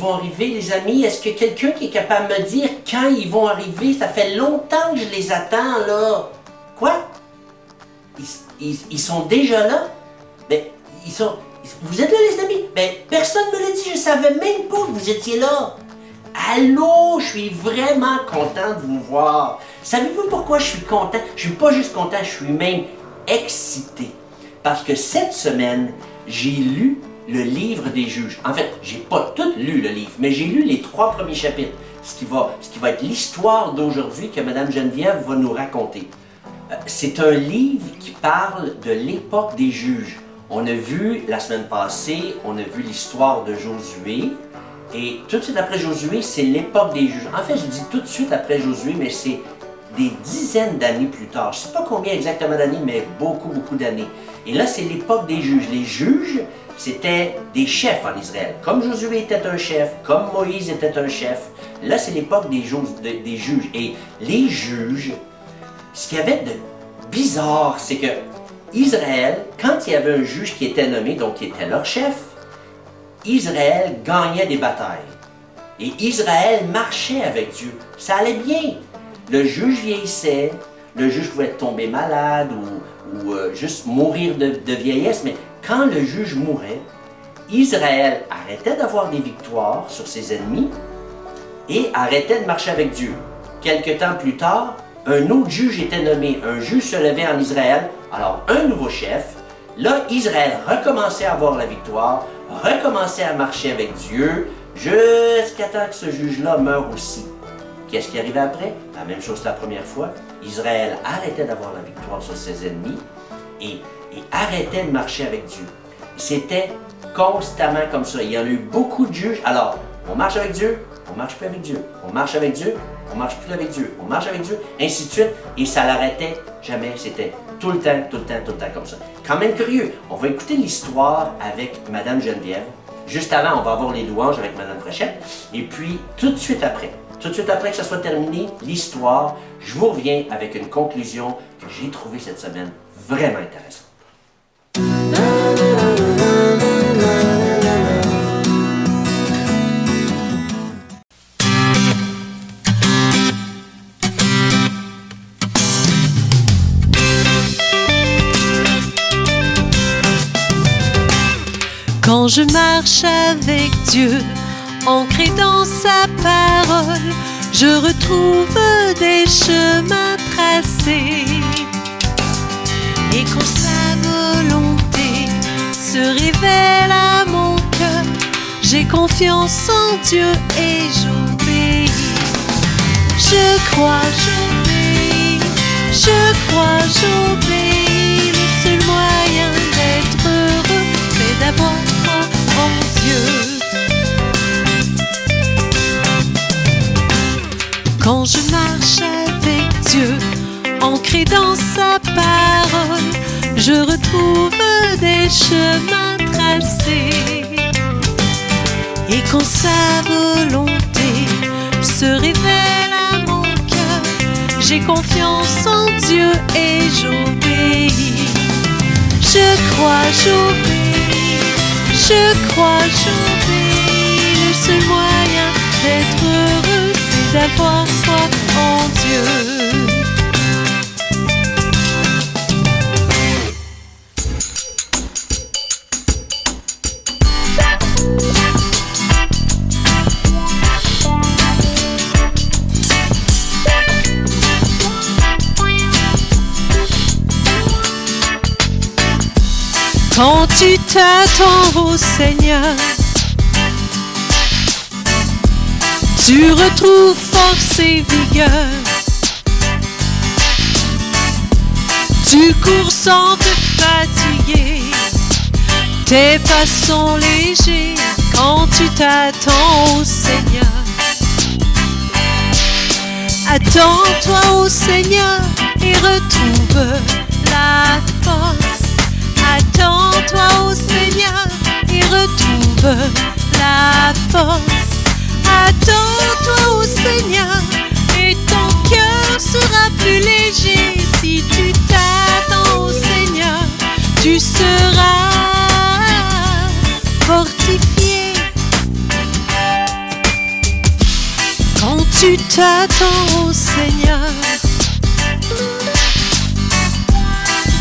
vont arriver, les amis? Est-ce que quelqu'un qui est capable de me dire quand ils vont arriver? Ça fait longtemps que je les attends, là. Quoi? Ils sont déjà là? Ben, vous êtes là, les amis? Ben, personne ne me l'a dit, je savais même pas que vous étiez là. Allô, je suis vraiment content de vous voir. Savez-vous pourquoi je suis content? Je suis pas juste content, je suis même excité. Parce que cette semaine, j'ai lu le livre des juges. En fait, j'ai pas tout lu le livre, mais j'ai lu les 3 premiers chapitres. Ce qui va être l'histoire d'aujourd'hui que Mme Geneviève va nous raconter. C'est un livre qui parle de l'époque des juges. On a vu la semaine passée, on a vu l'histoire de Josué. Et tout de suite après Josué, c'est l'époque des juges. En fait, je dis tout de suite après Josué, mais c'est des dizaines d'années plus tard. Je ne sais pas combien exactement d'années, mais beaucoup, beaucoup d'années. Et là, c'est l'époque des juges. Les juges, c'était des chefs en Israël. Comme Josué était un chef, comme Moïse était un chef. Là, c'est l'époque des juges. Et les juges, ce qu'il y avait de bizarre, c'est que Israël, quand il y avait un juge qui était nommé, donc qui était leur chef, Israël gagnait des batailles. Et Israël marchait avec Dieu. Ça allait bien. Le juge vieillissait, le juge pouvait tomber malade ou juste mourir de vieillesse, mais quand le juge mourait, Israël arrêtait d'avoir des victoires sur ses ennemis et arrêtait de marcher avec Dieu. Quelque temps plus tard, un autre juge était nommé, un juge se levait en Israël, alors un nouveau chef. Là, Israël recommençait à avoir la victoire, recommençait à marcher avec Dieu, jusqu'à temps que ce juge-là meure aussi. Qu'est-ce qui arrivait après? La même chose que la première fois. Israël arrêtait d'avoir la victoire sur ses ennemis et arrêtait de marcher avec Dieu. C'était constamment comme ça. Il y en a eu beaucoup de juges. Alors, on marche avec Dieu, on marche plus avec Dieu. On marche avec Dieu, on marche plus avec Dieu. On marche avec Dieu, ainsi de suite. Et ça l'arrêtait jamais. C'était tout le temps comme ça. Quand même curieux. On va écouter l'histoire avec Mme Geneviève. Juste avant, on va avoir les louanges avec Mme Fréchette. Et puis, tout de suite après que ça soit terminé, l'histoire, je vous reviens avec une conclusion que j'ai trouvée cette semaine vraiment intéressante. Quand je marche avec Dieu, ancré dans sa parole, je retrouve des chemins tracés. Et quand sa volonté se révèle à mon cœur, j'ai confiance en Dieu et j'obéis. Je crois, j'obéis, je crois, j'obéis. Le seul moyen d'être heureux, c'est d'avoir foi en Dieu. Quand je marche avec Dieu, ancré dans sa parole, je retrouve des chemins tracés. Et quand sa volonté se révèle à mon cœur, j'ai confiance en Dieu et j'obéis. Je crois, j'obéis, je crois, j'obéis. Le seul moyen d'être heureux, c'est d'avoir foi en Dieu. Quand tu t'attends au Seigneur, tu retrouves force et vigueur. Tu cours sans te fatiguer, tes pas sont légers quand tu t'attends au Seigneur. Attends-toi au Seigneur et retrouve la force. Attends-toi au Seigneur et retrouve la force. Attends-toi au Seigneur et ton cœur sera plus léger. Si tu t'attends au Seigneur, tu seras fortifié. t'attends au Seigneur,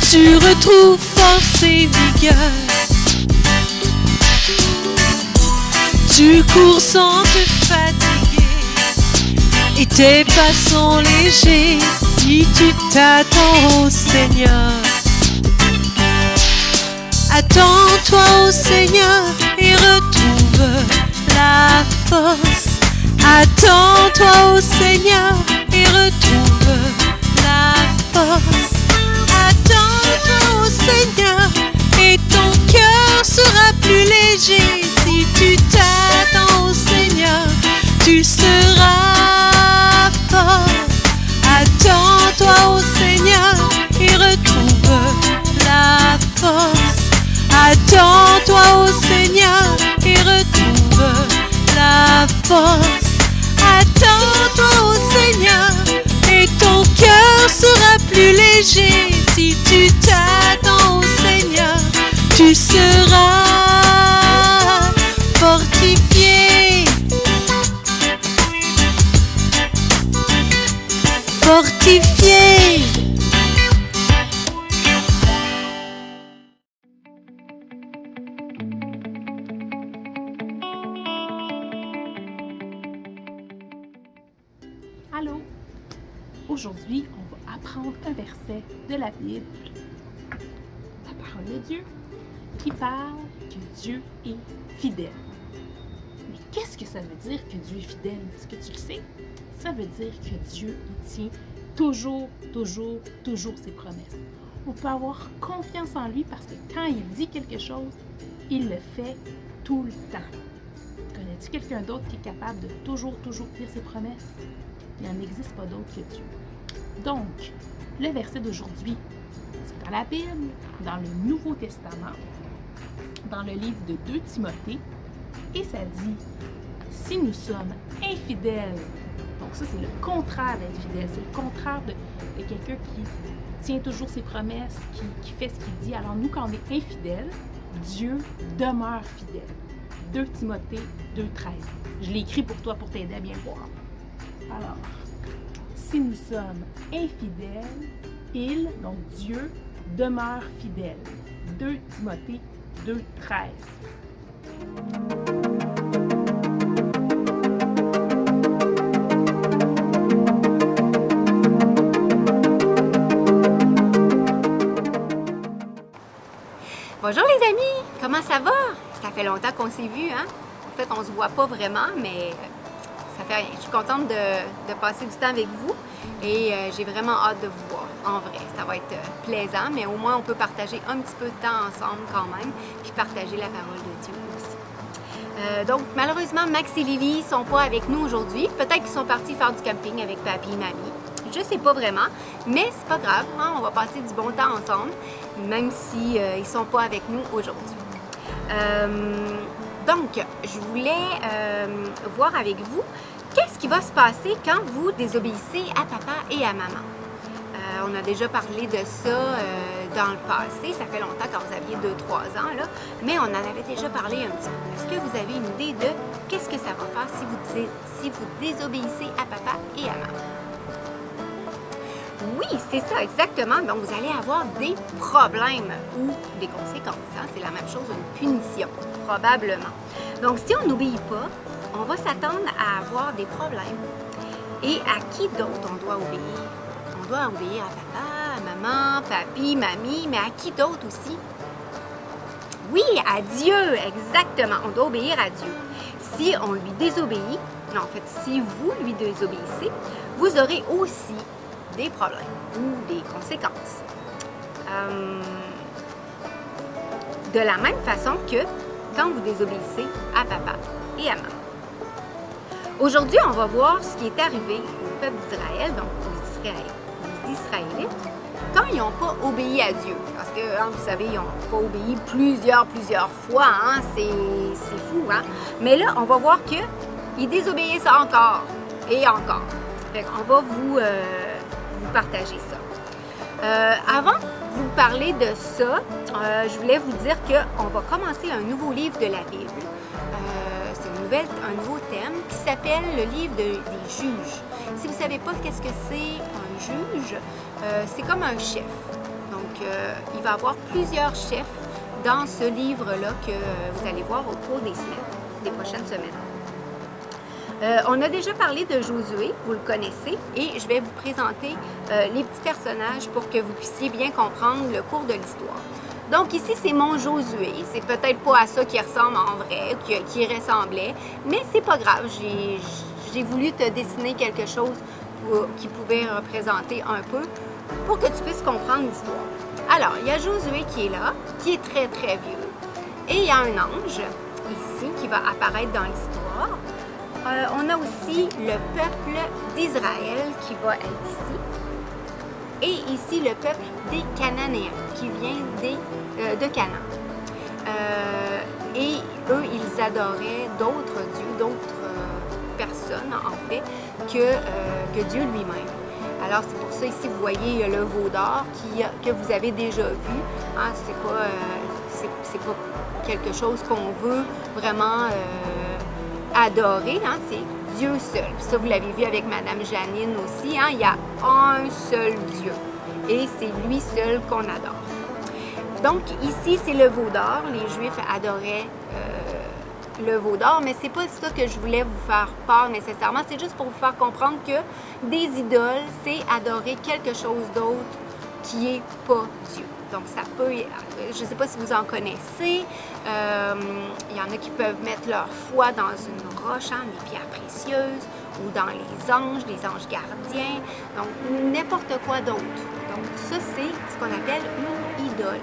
tu retrouves force et vigueur. Tu cours sans te fatiguer et tes pas sont légers si tu t'attends au Seigneur. Attends-toi au Seigneur et retrouve la force. Attends-toi au Seigneur et retrouve la force. Attends-toi au Seigneur et ton cœur sera plus léger. Si tu t'attends au Seigneur, tu seras fort. Attends-toi au Seigneur et retrouve la force. Attends-toi au Seigneur et retrouve la force. Attends-toi au Seigneur et ton cœur sera plus léger. Si tu t'attends au Seigneur, tu seras fortifié. Fortifié. Allô? Aujourd'hui, on va apprendre un verset de la Bible, la parole de Dieu, qui parle que Dieu est fidèle. Mais qu'est-ce que ça veut dire que Dieu est fidèle? Est-ce que tu le sais? Ça veut dire que Dieu il tient toujours ses promesses. On peut avoir confiance en lui parce que quand il dit quelque chose, il le fait tout le temps. Connais-tu quelqu'un d'autre qui est capable de toujours tenir ses promesses? Il n'en existe pas d'autre que Dieu. Donc, le verset d'aujourd'hui, c'est dans la Bible, dans le Nouveau Testament, dans le livre de 2 Timothée, et ça dit, si nous sommes infidèles, donc ça c'est le contraire d'être fidèle, c'est le contraire de quelqu'un qui tient toujours ses promesses, qui fait ce qu'il dit. Alors nous, quand on est infidèle, Dieu demeure fidèle. 2 Timothée 2,13. Je l'ai écrit pour toi pour t'aider à bien voir. Alors, si nous sommes infidèles, il, donc Dieu, demeure fidèle. 2 Timothée 2,13. Bonjour les amis, comment ça va? Ça fait longtemps qu'on s'est vus, hein? En fait, on se voit pas vraiment, mais ça fait rien. Je suis contente de passer du temps avec vous et j'ai vraiment hâte de vous voir. En vrai, ça va être plaisant, mais au moins on peut partager un petit peu de temps ensemble quand même, puis partager la parole de Dieu aussi. Donc, malheureusement, Max et Lily ne sont pas avec nous aujourd'hui. Peut-être qu'ils sont partis faire du camping avec papi et mamie. Je sais pas vraiment, mais c'est pas grave, hein? On va passer du bon temps ensemble, même si ils sont pas avec nous aujourd'hui. Donc, je voulais voir avec vous qu'est-ce qui va se passer quand vous désobéissez à papa et à maman. On a déjà parlé de ça dans le passé, ça fait longtemps quand vous aviez 2-3 ans, là, mais on en avait déjà parlé un petit peu. Est-ce que vous avez une idée de qu'est-ce que ça va faire si vous désobéissez à papa et à maman? Oui, c'est ça, exactement. Donc, vous allez avoir des problèmes ou des conséquences. Hein? C'est la même chose, une punition, probablement. Donc, si on n'obéit pas, on va s'attendre à avoir des problèmes. Et à qui d'autre on doit obéir? On doit obéir à papa, à maman, papi, mamie, mais à qui d'autre aussi? Oui, à Dieu, exactement. On doit obéir à Dieu. Si on lui désobéit, non, en fait, si vous lui désobéissez, vous aurez aussi des problèmes ou des conséquences. De la même façon que quand vous désobéissez à papa et à maman. Aujourd'hui, on va voir ce qui est arrivé au peuple d'Israël, donc aux Israélites, quand ils n'ont pas obéi à Dieu. Parce que, hein, vous savez, ils n'ont pas obéi plusieurs fois, hein, c'est fou. Hein? Mais là, on va voir qu'ils désobéissent encore et encore. Fait qu'on va vous partager ça. Avant de vous parler de ça, je voulais vous dire qu'on va commencer un nouveau livre de la Bible. C'est un nouveau thème qui s'appelle le livre des juges. Si vous ne savez pas qu'est-ce que c'est un juge, c'est comme un chef. Donc, il va y avoir plusieurs chefs dans ce livre-là que vous allez voir au cours des prochaines semaines. On a déjà parlé de Josué, vous le connaissez, et je vais vous présenter les petits personnages pour que vous puissiez bien comprendre le cours de l'histoire. Donc ici, c'est mon Josué. C'est peut-être pas à ça qu'il ressemble en vrai, qui ressemblait, mais c'est pas grave. J'ai voulu te dessiner quelque chose qui pouvait représenter un peu pour que tu puisses comprendre l'histoire. Alors, il y a Josué qui est là, qui est très, très vieux. Et il y a un ange, ici, qui va apparaître dans l'histoire. On a aussi le peuple d'Israël qui va être ici. Et ici, le peuple des Cananéens qui vient de Canaan. Et eux, ils adoraient d'autres dieux, d'autres personnes, en fait, que Dieu lui-même. Alors, c'est pour ça, ici, vous voyez, il y a le veau d'or que vous avez déjà vu. Hein, c'est pas quelque chose qu'on veut vraiment adorer, hein, c'est Dieu seul. Puis ça, vous l'avez vu avec Madame Janine aussi, hein, il y a un seul Dieu. Et c'est lui seul qu'on adore. Donc, ici, c'est le veau d'or. Les Juifs adoraient le veau d'or, mais c'est pas ça que je voulais vous faire part nécessairement. C'est juste pour vous faire comprendre que des idoles, c'est adorer quelque chose d'autre qui n'est pas Dieu. Donc, ça peut, je ne sais pas si vous en connaissez, il y en a qui peuvent mettre leur foi dans une roche, hein, des pierres précieuses, ou dans les anges gardiens, donc n'importe quoi d'autre. Donc, ça, c'est ce qu'on appelle une idole.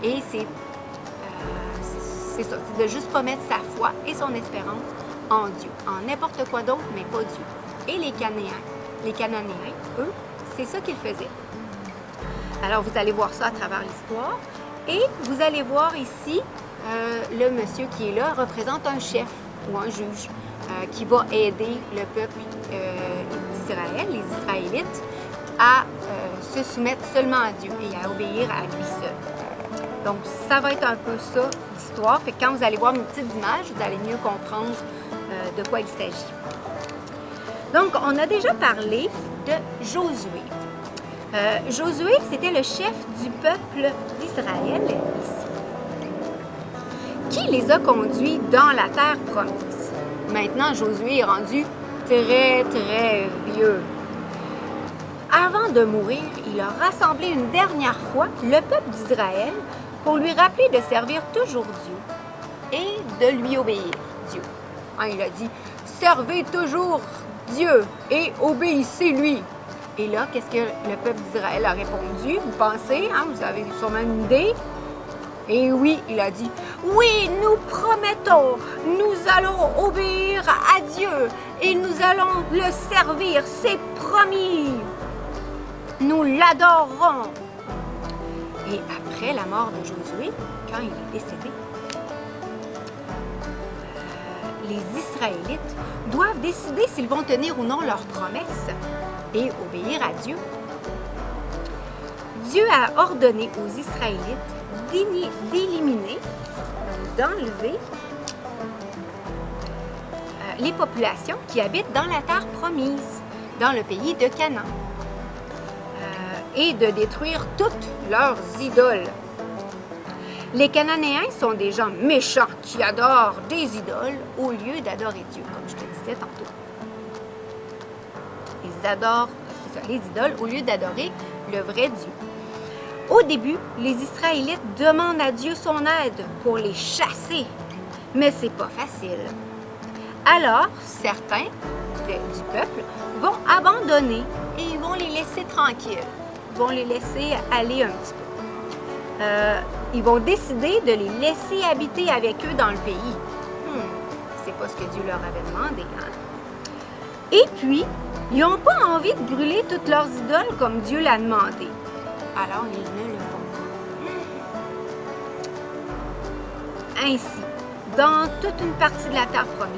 Et c'est ça, c'est de juste pas mettre sa foi et son espérance en Dieu, en n'importe quoi d'autre, mais pas Dieu. Et les Cananéens, eux, c'est ça qu'ils faisaient. Alors, vous allez voir ça à travers l'histoire. Et vous allez voir ici, le monsieur qui est là représente un chef ou un juge qui va aider le peuple d'Israël, les Israélites, à se soumettre seulement à Dieu et à obéir à lui seul. Donc, ça va être un peu ça, l'histoire. Fait que quand vous allez voir mes petites images, vous allez mieux comprendre de quoi il s'agit. Donc, on a déjà parlé de Josué. Josué, c'était le chef du peuple d'Israël, ici, qui les a conduits dans la terre promise. Maintenant, Josué est rendu très, très vieux. Avant de mourir, il a rassemblé une dernière fois le peuple d'Israël pour lui rappeler de servir toujours Dieu et de lui obéir, Dieu. Hein, il a dit « Servez toujours Dieu et obéissez-lui ». Et là, qu'est-ce que le peuple d'Israël a répondu? Vous pensez, hein, vous avez sûrement une idée? Et oui, il a dit, oui, nous promettons, nous allons obéir à Dieu et nous allons le servir, c'est promis. Nous l'adorerons. Et après la mort de Josué, quand il est décédé, les Israélites doivent décider s'ils vont tenir ou non leurs promesses et obéir à Dieu. Dieu a ordonné aux Israélites d'éliminer, d'enlever les populations qui habitent dans la terre promise, dans le pays de Canaan, et de détruire toutes leurs idoles. Les Cananéens sont des gens méchants qui adorent des idoles au lieu d'adorer Dieu, comme je te disais tantôt. Ils adorent, c'est ça, les idoles au lieu d'adorer le vrai Dieu. Au début, les Israélites demandent à Dieu son aide pour les chasser, mais c'est pas facile. Alors, certains du peuple vont abandonner et ils vont les laisser tranquilles. Ils vont les laisser aller un petit peu. Ils vont décider de les laisser habiter avec eux dans le pays. C'est pas ce que Dieu leur avait demandé, hein? Et puis, ils n'ont pas envie de brûler toutes leurs idoles comme Dieu l'a demandé. Alors, ils ne le font pas. Ainsi, dans toute une partie de la terre promise,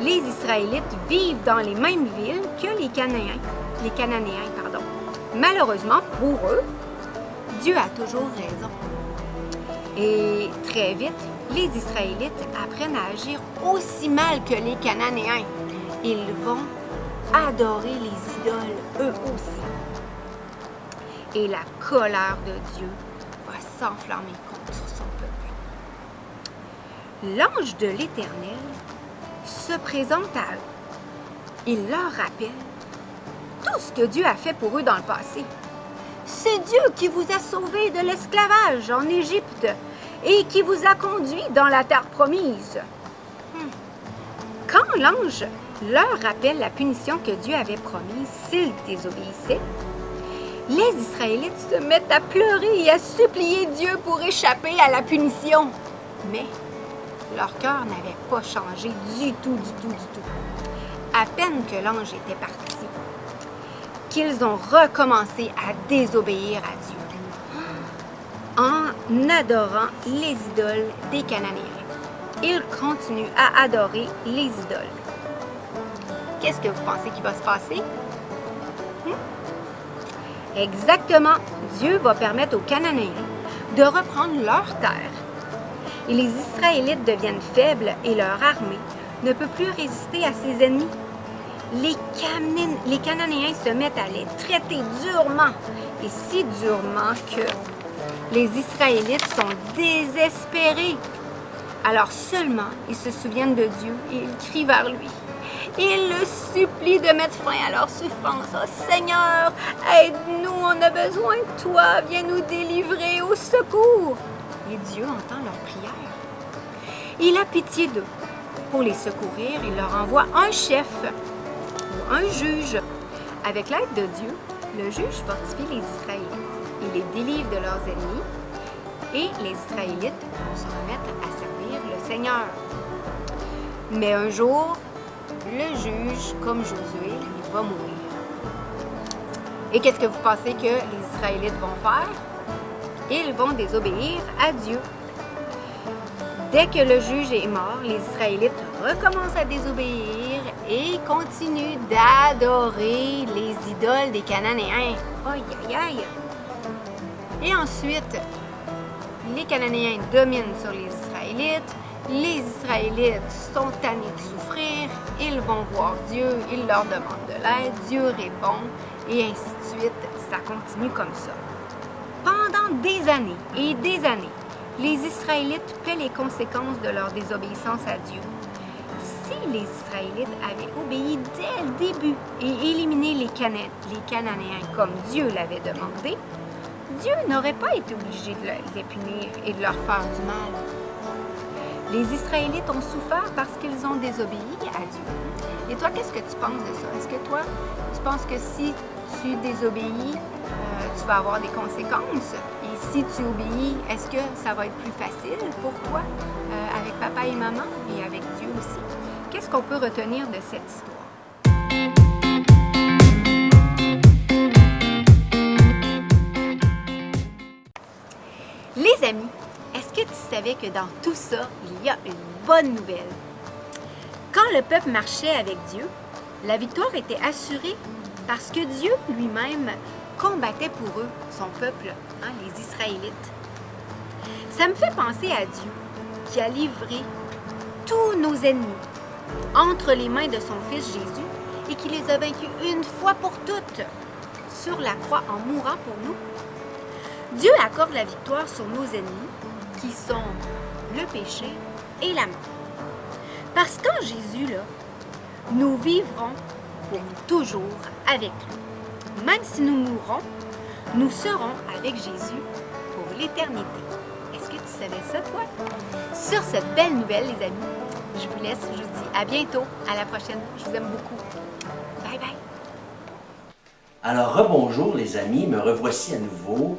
les Israélites vivent dans les mêmes villes que les Cananéens. Malheureusement, pour eux, Dieu a toujours raison. Et très vite, les Israélites apprennent à agir aussi mal que les Cananéens. Ils vont adorer les idoles eux aussi. Et la colère de Dieu va s'enflammer contre son peuple. L'ange de l'Éternel se présente à eux. Il leur rappelle tout ce que Dieu a fait pour eux dans le passé. C'est Dieu qui vous a sauvés de l'esclavage en Égypte et qui vous a conduits dans la terre promise. Quand l'ange leur rappelle la punition que Dieu avait promise s'ils désobéissaient, les Israélites se mettent à pleurer et à supplier Dieu pour échapper à la punition. Mais leur cœur n'avait pas changé du tout. À peine que l'ange était parti, qu'ils ont recommencé à désobéir à Dieu en adorant les idoles des Cananéens. Ils continuent à adorer les idoles. Qu'est-ce que vous pensez qui va se passer? Exactement, Dieu va permettre aux Cananéens de reprendre leur terre. Et les Israélites deviennent faibles et leur armée ne peut plus résister à ses ennemis. Les Cananéens se mettent à les traiter durement, et si durement que les Israélites sont désespérés. Alors seulement, ils se souviennent de Dieu et ils crient vers lui. Ils le supplient de mettre fin à leur souffrance. « Oh Seigneur, aide-nous, on a besoin de toi, viens nous délivrer au secours. » Et Dieu entend leur prière. Il a pitié d'eux. Pour les secourir, il leur envoie un chef ou un juge. Avec l'aide de Dieu, le juge fortifie les Israélites. Il les délivre de leurs ennemis et les Israélites vont se remettre à servir le Seigneur. Mais un jour, le juge, comme Josué, il va mourir. Et qu'est-ce que vous pensez que les Israélites vont faire? Ils vont désobéir à Dieu. Dès que le juge est mort, les Israélites recommencent à désobéir et continuent d'adorer les idoles des Cananéens. Aïe, aïe, aïe! Et ensuite, les Cananéens dominent sur les Israélites. Les Israélites sont tannés de souffrir. Ils vont voir Dieu, ils leur demandent de l'aide. Dieu répond et ainsi de suite. Ça continue comme ça. Pendant des années et des années, les Israélites paient les conséquences de leur désobéissance à Dieu. Si les Israélites avaient obéi dès le début et éliminé les Cananéens comme Dieu l'avait demandé, Dieu n'aurait pas été obligé de les punir et de leur faire du mal. Les Israélites ont souffert parce qu'ils ont désobéi à Dieu. Et toi, qu'est-ce que tu penses de ça? Est-ce que toi, tu penses que si tu désobéis, tu vas avoir des conséquences? Et si tu obéis, est-ce que ça va être plus facile pour toi avec papa et maman et avec Dieu aussi? Qu'est-ce qu'on peut retenir de cette histoire? Les amis, est-ce que tu savais que dans tout ça, il y a une bonne nouvelle? Quand le peuple marchait avec Dieu, la victoire était assurée parce que Dieu lui-même combattait pour eux, son peuple, les Israélites. Ça me fait penser à Dieu qui a livré tous nos ennemis entre les mains de son Fils Jésus et qui les a vaincus une fois pour toutes sur la croix en mourant pour nous. Dieu accorde la victoire sur nos ennemis qui sont le péché et la mort. Parce qu'en Jésus, là, nous vivrons pour toujours avec lui. Même si nous mourrons, nous serons avec Jésus pour l'éternité. Est-ce que tu savais ça, toi? Sur cette belle nouvelle, les amis, je vous laisse, je vous dis à bientôt, à la prochaine. Je vous aime beaucoup. Bye bye. Alors, rebonjour les amis, me revoici à nouveau.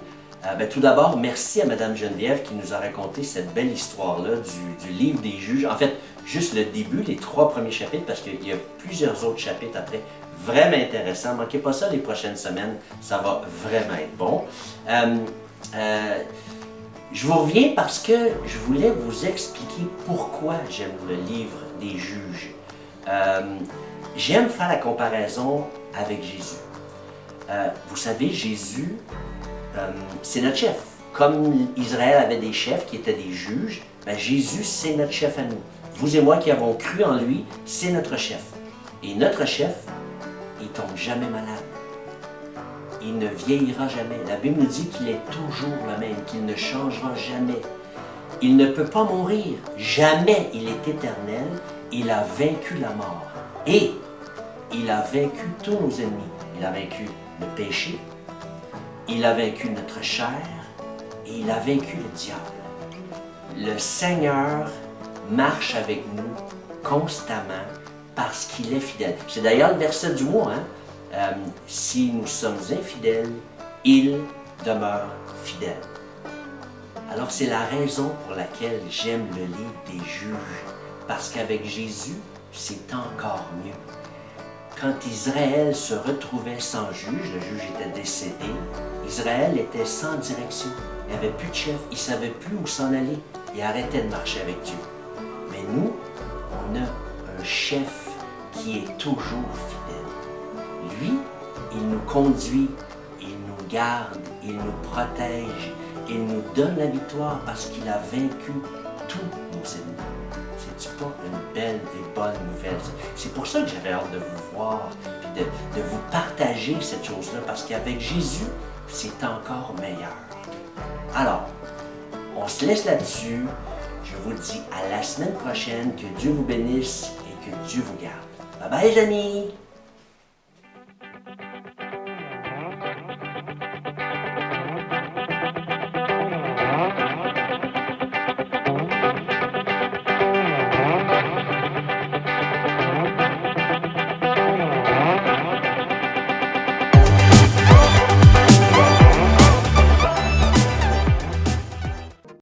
Tout d'abord, merci à Mme Geneviève qui nous a raconté cette belle histoire-là du livre des juges. En fait, juste le début, les 3 premiers chapitres, parce qu'il y a plusieurs autres chapitres après. Vraiment intéressant. Ne manquez pas ça les prochaines semaines. Ça va vraiment être bon. Je vous reviens parce que je voulais vous expliquer pourquoi j'aime le livre des juges. J'aime faire la comparaison avec Jésus. Vous savez, Jésus, c'est notre chef. Comme Israël avait des chefs qui étaient des juges, Jésus, c'est notre chef à nous. Vous et moi qui avons cru en lui, c'est notre chef. Et notre chef, il tombe jamais malade. Il ne vieillira jamais. La Bible nous dit qu'il est toujours le même, qu'il ne changera jamais. Il ne peut pas mourir. Jamais. Il est éternel. Il a vaincu la mort. Et il a vaincu tous nos ennemis. Il a vaincu le péché. Il a vaincu notre chair. Et il a vaincu le diable. Le Seigneur marche avec nous constamment parce qu'il est fidèle. C'est d'ailleurs le verset du mois, hein? Si nous sommes infidèles, il demeure fidèle. Alors c'est la raison pour laquelle j'aime le livre des juges, parce qu'avec Jésus, c'est encore mieux. Quand Israël se retrouvait sans juge, le juge était décédé, Israël était sans direction. Il n'y avait plus de chef, il ne savait plus où s'en aller. Il arrêtait de marcher avec Dieu. Mais nous, on a un chef qui est toujours fidèle. Lui, il nous conduit, il nous garde, il nous protège, il nous donne la victoire parce qu'il a vaincu tous nos ennemis. C'est-tu pas une belle et bonne nouvelle? C'est pour ça que j'avais hâte de vous voir et de vous partager cette chose-là, parce qu'avec Jésus, c'est encore meilleur. Alors, on se laisse là-dessus. Je vous dis à la semaine prochaine. Que Dieu vous bénisse et que Dieu vous garde. Bye bye les amis!